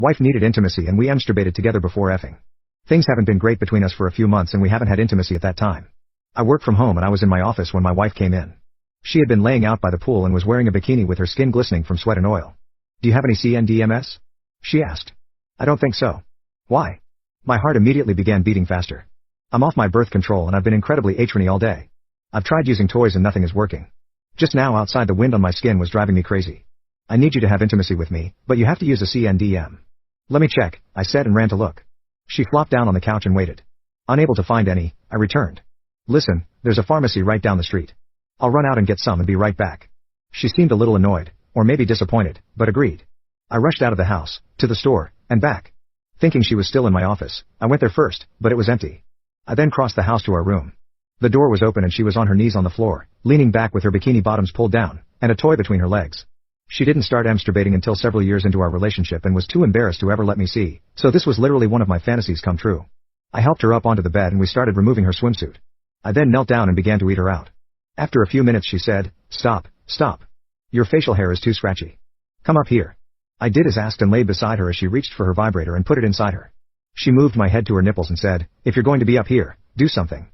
Wife needed intimacy and we masturbated together before effing. Things haven't been great between us for a few months and we haven't had intimacy at that time. I work from home and I was in my office when my wife came in. She had been laying out by the pool and was wearing a bikini with her skin glistening from sweat and oil. Do you have any CNDMS? She asked. I don't think so. Why? My heart immediately began beating faster. I'm off my birth control and I've been incredibly atrony all day. I've tried using toys and nothing is working. Just now outside the wind on my skin was driving me crazy. I need you to have intimacy with me, but you have to use a CNDM. Let me check, I said and ran to look. She flopped down on the couch and waited. Unable to find any, I returned. Listen, there's a pharmacy right down the street. I'll run out and get some and be right back. She seemed a little annoyed, or maybe disappointed, but agreed. I rushed out of the house, to the store, and back. Thinking she was still in my office, I went there first, but it was empty. I then crossed the house to our room. The door was open and she was on her knees on the floor, leaning back with her bikini bottoms pulled down, and a toy between her legs. She didn't start masturbating until several years into our relationship and was too embarrassed to ever let me see, so this was literally one of my fantasies come true. I helped her up onto the bed and we started removing her swimsuit. I then knelt down and began to eat her out. After a few minutes she said, Stop, stop. Your facial hair is too scratchy. Come up here. I did as asked and laid beside her as she reached for her vibrator and put it inside her. She moved my head to her nipples and said, If you're going to be up here, do something.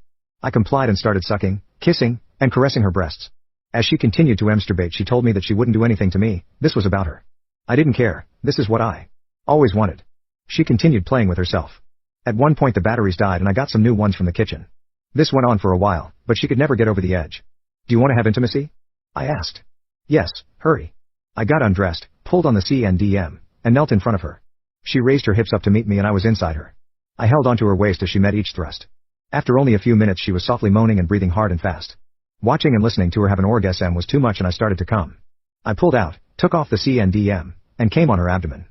I complied and started sucking, kissing, and caressing her breasts. As she continued to masturbate she told me that she wouldn't do anything to me, this was about her. I didn't care, this is what I always wanted. She continued playing with herself. At one point the batteries died and I got some new ones from the kitchen. This went on for a while, but she could never get over the edge. Do you want to have intimacy? I asked. Yes, hurry. I got undressed, pulled on the CNDM, and knelt in front of her. She raised her hips up to meet me and I was inside her. I held onto her waist as she met each thrust. After only a few minutes she was softly moaning and breathing hard and fast. Watching and listening to her have an orgasm was too much and I started to come. I pulled out, took off the CNDM, and came on her abdomen.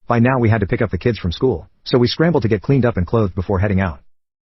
By now we had to pick up the kids from school, so we scrambled to get cleaned up and clothed before heading out.